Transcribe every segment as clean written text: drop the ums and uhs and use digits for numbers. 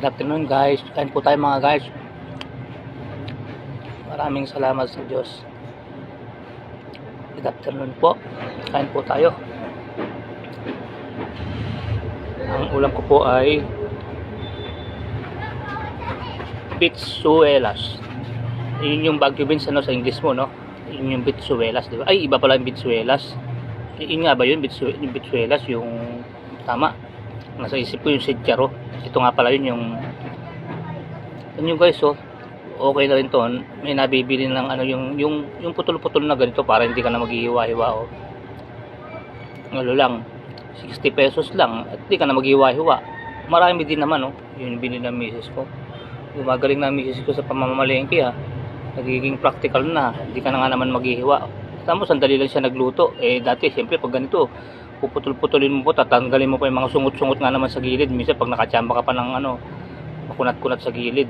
Good afternoon guys. Kain po tayo mga guys. Maraming salamat sa Diyos. Good afternoon po. Kain po tayo. Ang ulam ko po ay bitsuelas. Yun yung Baguio beans sa English mo, no? Yun yung bitsuelas, di ba? Ay, iba pala yung bitsuelas. Yun nga ba yun? Yung bitsuelas, yung tama. Nasa isip ko yung sidyaro. Ito nga pala yun yung guys, oh. Okay na rin to. May nabibili ng ano yung putol-putol na ganito para hindi ka na maghihiwa-hiwa, oh. Ano lang, 60 pesos lang at hindi ka na maghihiwa-hiwa. Marami din naman, oh. Yun binili ng misis ko. Gumagaling na misis ko sa pamamalengke, ha. Nagiging practical na. Hindi ka na nga naman maghihiwa. Tapos sandali lang siya nagluto. Eh dati siyempre pag ganito, puputol-putulin mo po, tatanggalin mo pa yung mga sungot-sungot nga naman sa gilid. Minsan pag nakachamba ka pa ng ano, makunat-kunat sa gilid.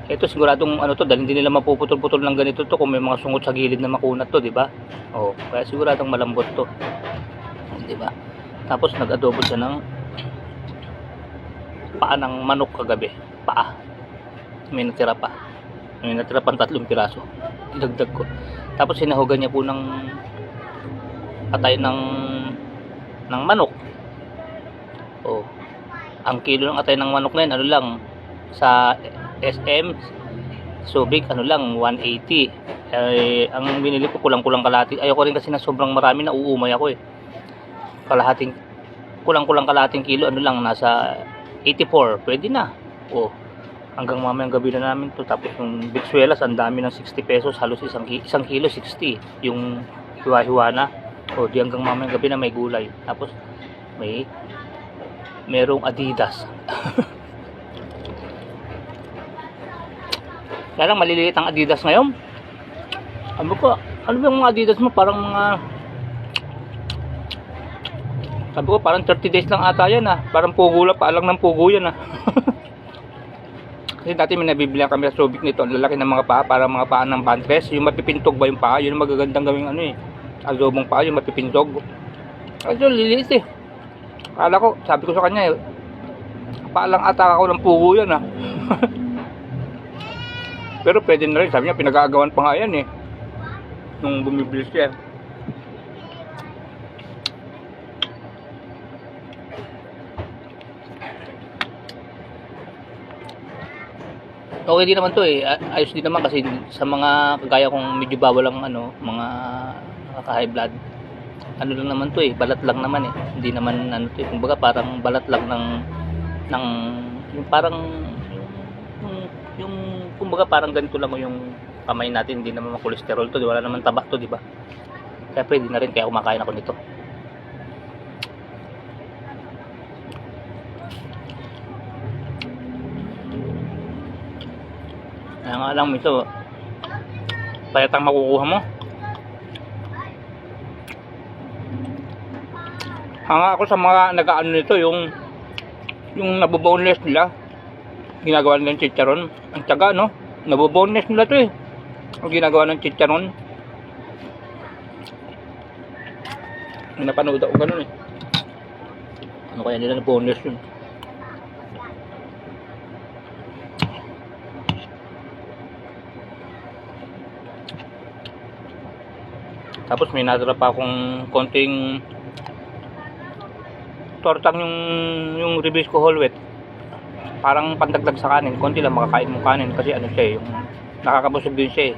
Ito siguradong ano to, dahil hindi nila mapuputol-putol ng ganito to kung may mga sungot sa gilid na makunat to, di ba? Oh, kaya siguradong malambot to. Di ba? Tapos nag-adobo siya ng paa ng manok kagabi. Paa. May natira pa. May natira pang 3 piraso. Idagdag ko. Tapos sinahugan niya po ng patay ng manok. Oh. Ang kilo ng atay ng manok na yun, ano lang, sa SM Subic, ano lang, 180. Ang binili ko kulang-kulang kalahati. Ayoko rin kasi na sobrang marami, na uumay ako, eh. Kulang-kulang kalahating kilo, ano lang, nasa 84. Pwede na. Oh. Hanggang mamayang gabi na namin to. Tapos yung bitsuelas, ang dami ng 60 pesos, halos isang kilo 60. Yung hiwa-hiwa na. O di hanggang mamayang gabi na may gulay. Tapos merong Adidas. Kaya lang maliliit ang Adidas ngayon. Ano ba yung mga Adidas mo? Parang mga, sabi ko parang 30 days lang ata yan, ah. Parang pugo lang, paalang ng pugo yan, ah. Kasi dati may nabibilihan kami sa Subic nito. Ang lalaki ng mga paa, parang mga paa ng pantres. Yung mapipintog ba yung paa? Yun ang magagandang gawing ano, eh. Adobong paa, yung mapipintog. Kasi liliit, eh. Akala ko, sabi ko sa kanya, eh, paalang ata ako ng pugo yan, ah. Pero pwede na rin, sabi niya, pinag-aagawan pa nga yan, eh. Nung bumibili siya. Okay din naman to, eh. Ayos din naman kasi sa mga kagaya kong medyo bawal ang ano, mga nakaka-high blood. Ano lang naman to, eh, balat lang naman, eh. Hindi naman ano to, eh. Kumbaga parang balat lang ng yung parang yung kumbaga parang ganito lang yung kamay natin, hindi naman cholesterol to, di wala naman taba to, di ba? Kaya pwede na rin, kaya kumakain ako nito. Kaya nga lang ito, payatang makukuha mo. Hanga ako sa mga nag-aano nito, yung naboboneless nila, ginagawa nilang chicharon. Ang tiyaga, no? Naboboneless nila to, eh. Ang ginagawa ng chicharon. Napanood ako ganun, eh. Ano kaya nila na boneless yun? Tapos may natira pa akong konting tortang yung ribis ko whole wheat. Parang pandagdag sa kanin, konti lang makakain mo kanin kasi ano siya, yung nakakabusog din siya, eh.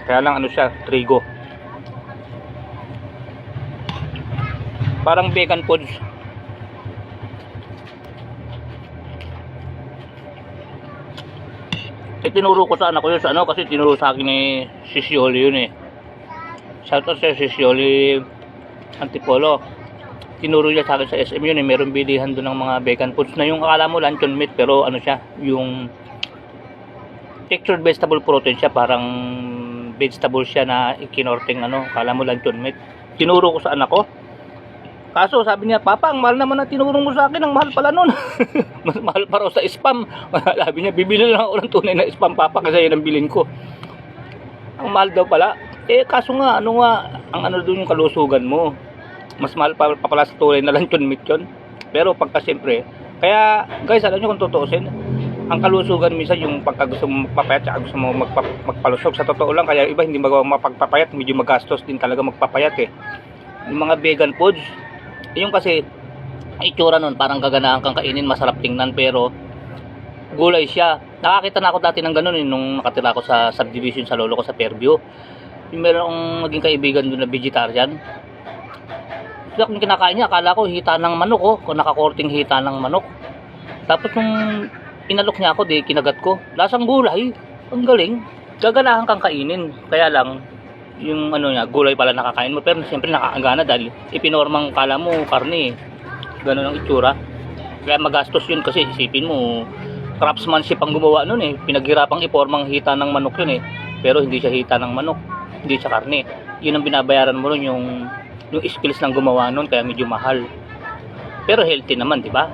Kaya lang ano siya, trigo. Parang vegan foods. Tinuro ko sa anak ko yun sa ano, kasi tinuro sa akin ni Sis Yoli yun, eh. Shoutout sa Sis Yoli Antipolo. Tinuro niya sa akin sa SM yun, eh. Meron bilihan doon ng mga vegan foods na yung akala mo luncheon meat, pero ano siya, yung textured vegetable protein siya, parang vegetable siya na ikinorting ano, akala mo luncheon meat. Tinuro ko sa anak ko. Kaso sabi niya, Papa, ang mahal naman na tinuro mo sa akin, ang mahal pala nun. Mas mahal pa raw sa spam. Sabi niya, bibili lang ako ng tunay na spam, Papa, kasi yun ang bilhin ko. Ang mahal daw pala. Eh kaso nga, ano nga, ang ano doon yung kalusugan mo. Mas mahal pa pala sa tunay na luncheon meat yun. Pero pagka siyempre, kaya guys, alam nyo kung tutuusin, ang kalusugan minsan yung pagka gusto mo magpapayat at gusto mo magpalusog. Sa totoo lang, kaya iba hindi magawa mapagpapayat, medyo magastos din talaga magpapayat eh. Yung mga vegan foods, yung kasi itsura nun parang gaganahan kang kainin, masarap tingnan, pero gulay siya. Nakakita na ako dati ng ganun eh, nung nakatira ako sa subdivision sa lolo ko sa Fairview. Yung meron akong naging kaibigan doon na vegetarian. Kaya kung kinakain niya, akala ko hita ng manok oh, kung nakakorting hita ng manok. Tapos nung inalok niya ako, di kinagat ko, lasang gulay. Ang galing. Gaganahan kang kainin. Kaya lang, yung ano niya, gulay pala nakakain mo. Pero siyempre nakakagana dahil ipinormang kala mo karne. Ganun ang itsura. Kaya magastos yun kasi isipin mo, craftsmanship ang gumawa nun eh. Pinaghirapang ipormang hita ng manok yun eh. Pero hindi siya hita ng manok. Hindi siya karne. Yun ang binabayaran mo nun, yung skills ng gumawa nun, kaya medyo mahal. Pero healthy naman, di ba?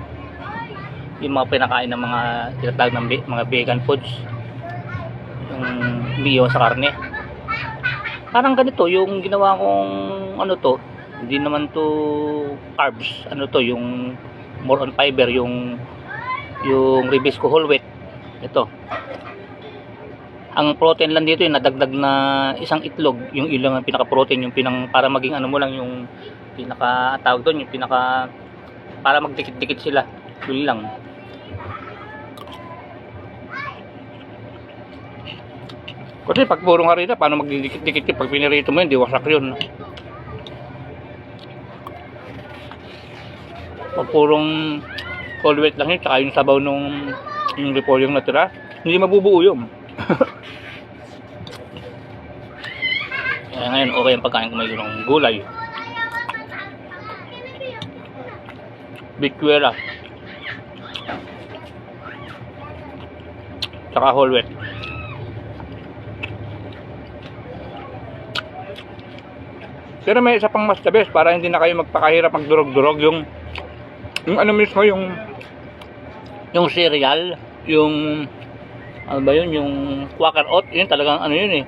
Yung mga pinakain ng mga tinatawag ng mga vegan foods, yung hindi iwan sa karne. Parang ganito yung ginawa kong ano to, hindi naman to carbs, ano to, yung more on fiber, yung Ribisco whole wheat. Ito, ang protein lang dito yung nadagdag na isang itlog, yung ilang pinaka protein, yung para maging ano mo lang, yung pinaka tawag doon, yung pinaka para magdikit-dikit sila, yun lang. Kasi pag purong harina, paano magdidikit-dikit yun? Pag pinirito mo yun, di wasak yun. Pag purong whole wheat lang yun, tsaka yung sabaw nung yung repolyo yung natira, hindi mabubuo yun. Kaya ngayon, okay ang pagkain kung may gulay. Bituela. Tsaka whole wheat. Pero may isa pang mas the best para hindi na kayo magpakahirap magdurog-durog, yung ano mismo, yung cereal, yung ano ba yun, yung Quaker Oat, yun talagang ano yun eh,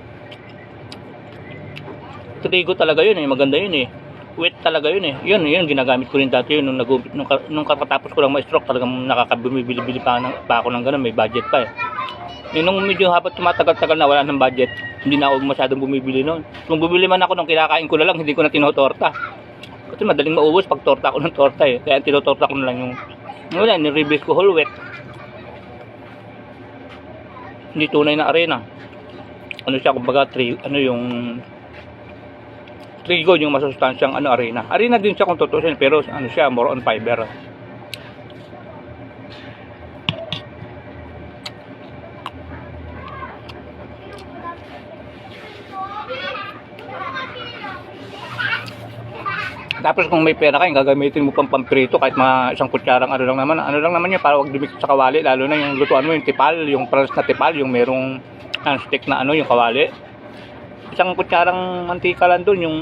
trigo talaga yun eh, maganda yun eh, wheat talaga yun eh, yun ginagamit ko rin dati yun nung kakatapos ko lang ma-stroke, talagang nakakabili pa ako ng ganun, may budget pa eh. Nung medyo habang tumatagal-tagal na wala ng budget, hindi na ako masyadong bumibili noon. Kung bumili man ako nung kinakain ko na lang, hindi ko na tinotorta. Kasi madaling maubos pag torta ako ng torta eh. Kaya tinotorta ko na lang yung wala, ni Ribisco whole wheat. Hindi tunay na arena. Ano siya, kumbaga yung trigo, yung masustansyang ano, arena. Arena din siya kung tutusin, pero ano siya, more on fiber. Tapos kung may pera ka, gagamitin mo pang pamprito kahit mga isang kutsarang ano lang naman yun, para wag dumikit sa kawali, lalo na yung lutuan mo yung tipal, yung pranas na tipal, yung merong stick na ano, yung kawali. Isang kutsarang mantika lang doon, yung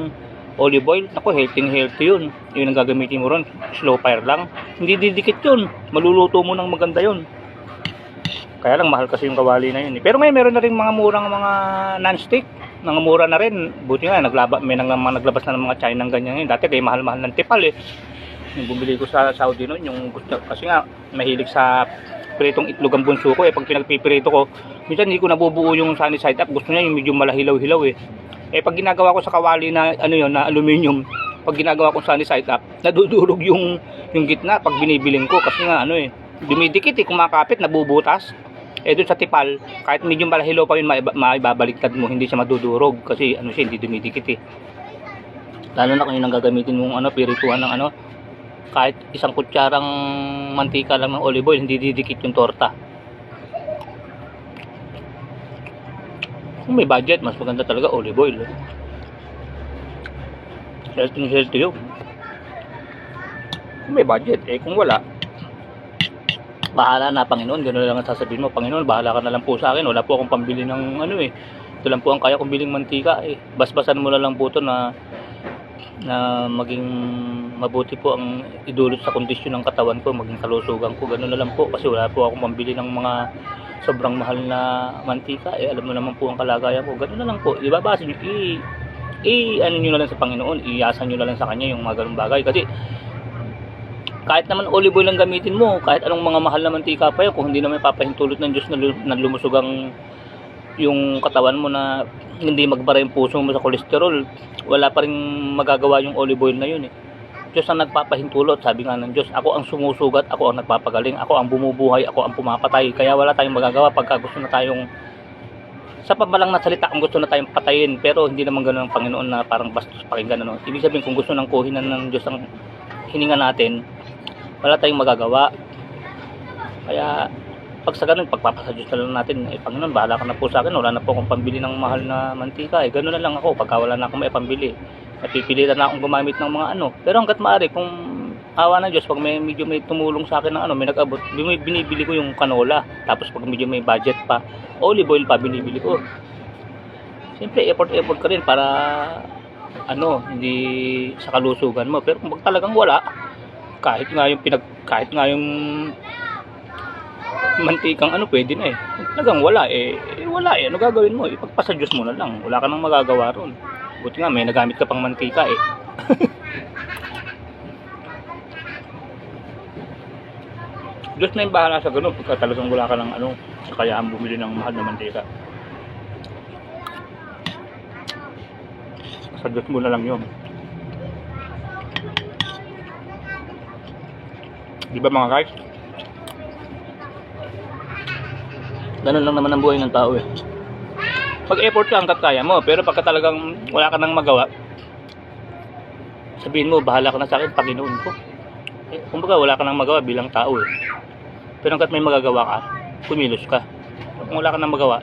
olive oil, ako healthy yun. Yun ang gagamitin mo ron, slow fire lang. Hindi didikit yun, maluluto mo ng maganda yun. Kaya lang mahal kasi yung kawali na yun eh. Pero ngayon meron na rin mga murang mga non-stick, mga mura na rin. Buti nga may naglabas na ng mga China ng ganyan yun. Dati kaya mahal-mahal ng tipal eh. Yung bumili ko sa Saudi noon, yung gusto, kasi nga mahilig sa pritong itlog ang bunso ko eh. Pag pinagpipirito ko, minsan hindi ko nabubuo yung sunny side up. Gusto niya yung medyo malahilaw-hilaw eh. Eh pag ginagawa ko sa kawali na ano yun, na aluminum, pag ginagawa ko sunny side up, nadudurog yung gitna pag binibiling ko, kasi nga ano eh, dumidikit eh, kumakapit, nabubutas. Eh doon sa tipal, kahit medyo malahilaw pa yun, maibabaliktad mo, hindi siya madudurog kasi ano siya, hindi dumidikit eh. Lalo na kung yun ang gagamitin mong ano, pirituhan ng ano, kahit isang kutsarang mantika lang ng olive oil, hindi didikit yung torta. Kung may budget, mas maganda talaga olive oil. Healthy yun. Kung may budget, eh kung wala, bahala na Panginoon, gano'n lang ang sasabihin mo, Panginoon, bahala ka na lang po sa akin, wala po akong pambili ng ano eh, ito lang po ang kaya kong biling mantika eh, basbasan mo na lang po ito na maging mabuti po ang idulot sa kondisyon ng katawan ko, maging kalusugan ko, gano'n na lang po, kasi wala po akong pambili ng mga sobrang mahal na mantika eh, alam mo naman po ang kalagayan ko, gano'n na lang po, ibabasa nyo, ano nyo na lang sa Panginoon, iasa nyo na lang sa Kanya yung mga ganung bagay, kasi kahit naman olive oil ang gamitin mo, kahit anong mga mahal na mantika pa yun, kung hindi naman papahintulot ng Diyos na lumusog ang yung katawan mo na hindi magbara yung puso mo sa kolesterol, wala pa rin magagawa yung olive oil na yun eh. Diyos ang nagpapahintulot, sabi nga ng Diyos, ako ang sumusugat, ako ang nagpapagaling, ako ang bumubuhay, ako ang pumapatay. Kaya wala tayong magagawa pagka gusto na tayong, sa pabalang na salita, kung gusto na tayong patayin, pero hindi naman ganoon ang Panginoon na parang bastos pakinggan. Ano? Ibig sabihin, kung gusto ng kuhinan ng Diyos ang hininga natin, wala tayong magagawa. Kaya pag sa ganun, pagpapasadyos na lang natin, Panginoon, bahala ka na po sa akin, wala na po akong pambili ng mahal na mantika, gano'n na lang ako, pagka wala na akong may pambili, napipilitan na akong gumamit ng mga ano, pero hanggat maaari, kung awa ng Diyos, pag medyo may tumulong sa akin ng ano, may nag-abot, binibili ko yung canola, tapos pag medyo may budget pa, olive oil pa binibili ko. Siyempre, effort ka rin para, ano, hindi sa kalusugan mo, pero kung talagang wala, kahit nga yung mantikang ano, pwede na eh. Talagang wala wala ano gagawin mo? Ipagpasa Diyos mo na lang. Wala ka nang magagawa ron. Buti nga may nagamit ka pang mantika eh. Diyos na yung bahala sa ganun pagka talagang wala ka ng ano, kakayaan bumili ng mahal na mantika. Sa Diyos mo na lang yun. Di ba mga guys? Ganun lang naman ang buhay ng tao eh. Pag-effort ka hanggat kaya mo, pero pagka talagang wala ka nang magawa, sabihin mo, bahala ka na sa akin, Panginoon ko. Kumbaga, wala ka nang magawa bilang tao eh. Pero hanggat may magagawa ka, kumilos ka. Kung wala ka nang magawa,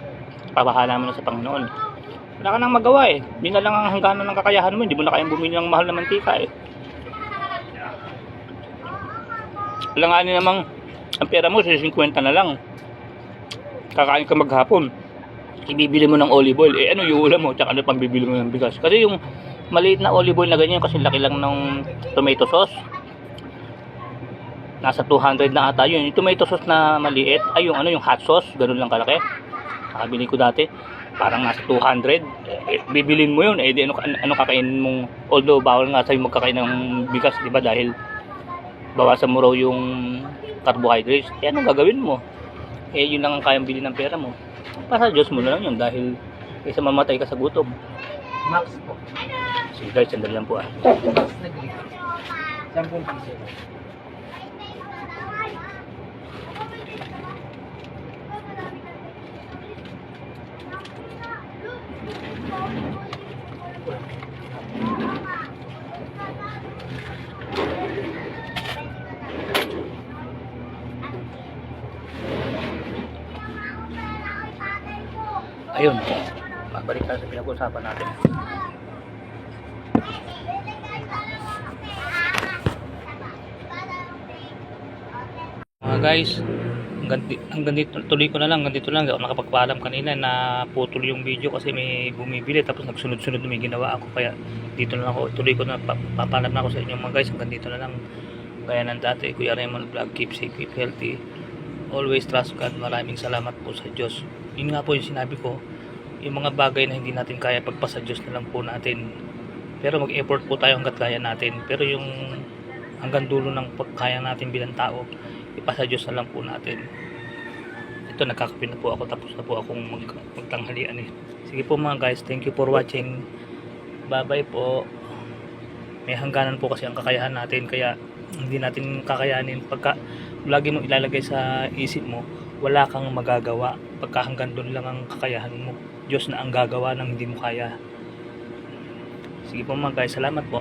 pabahala mo na sa Panginoon. Wala ka nang magawa eh. Yun na lang ang hangganan ng kakayahan mo, hindi mo na kayang bumili ng mahal na mantika eh. Langanin namang ang pera mo, 50 na lang. Kakain ka maghapon, ibibili mo ng olive oil, ano yung ulam mo, tsaka ano pang bibili mo ng bigas. Kasi yung maliit na olive oil na ganyan, kasi laki lang ng tomato sauce, nasa 200 na ata yun. Yung tomato sauce na maliit, ay yung ano, yung hot sauce, ganun lang kalaki. Nakabili ko dati, parang nasa 200. Bibilin mo yun, di ano kakainin mong, although bawal nga sa'yo magkakain ng bigas, di ba, dahil bawasan mo raw yung carbohydrates. Anong gagawin mo? Yun lang ang kayang bili ng pera mo. Para Diyos mo na lang yun, dahil kaysa mamatay ka sa gutom. Max po. Sige guys, sandali lang po ah. 10 piso. Ayun, mabalik tayo sa pinag-usapan natin. Mga guys, hanggang dito, tuloy ko na lang, hanggang dito lang. Ako nakapagpaalam kanina na putol yung video kasi may bumibili, tapos nagsunod-sunod may ginawa ako, kaya dito na lang ako, tuloy ko na, papaalam na ako sa inyo mga guys, hanggang dito na lang. Kaya ng dati, Kuya Raymond Vlog, keep safe, keep healthy, always trust God. Maraming salamat po sa Diyos. Yun nga po yung sinabi ko, yung mga bagay na hindi natin kaya, pagpasa Diyos na lang po natin. Pero mag-effort po tayo hanggat kaya natin. Pero yung hanggang dulo ng pagkaya natin bilang tao, ipasa Diyos na lang po natin. Ito, nagkakape na po ako, tapos na po akong magtanghalian eh. Sige po mga guys, thank you for watching. Bye bye po. May hangganan po kasi ang kakayahan natin, kaya hindi natin kakayanin. Pagka lagi mo ilalagay sa isip mo, wala kang magagawa. Pagka hanggang doon lang ang kakayahan mo, Diyos na ang gagawa ng hindi mo kaya. Sige po mga guys, salamat po.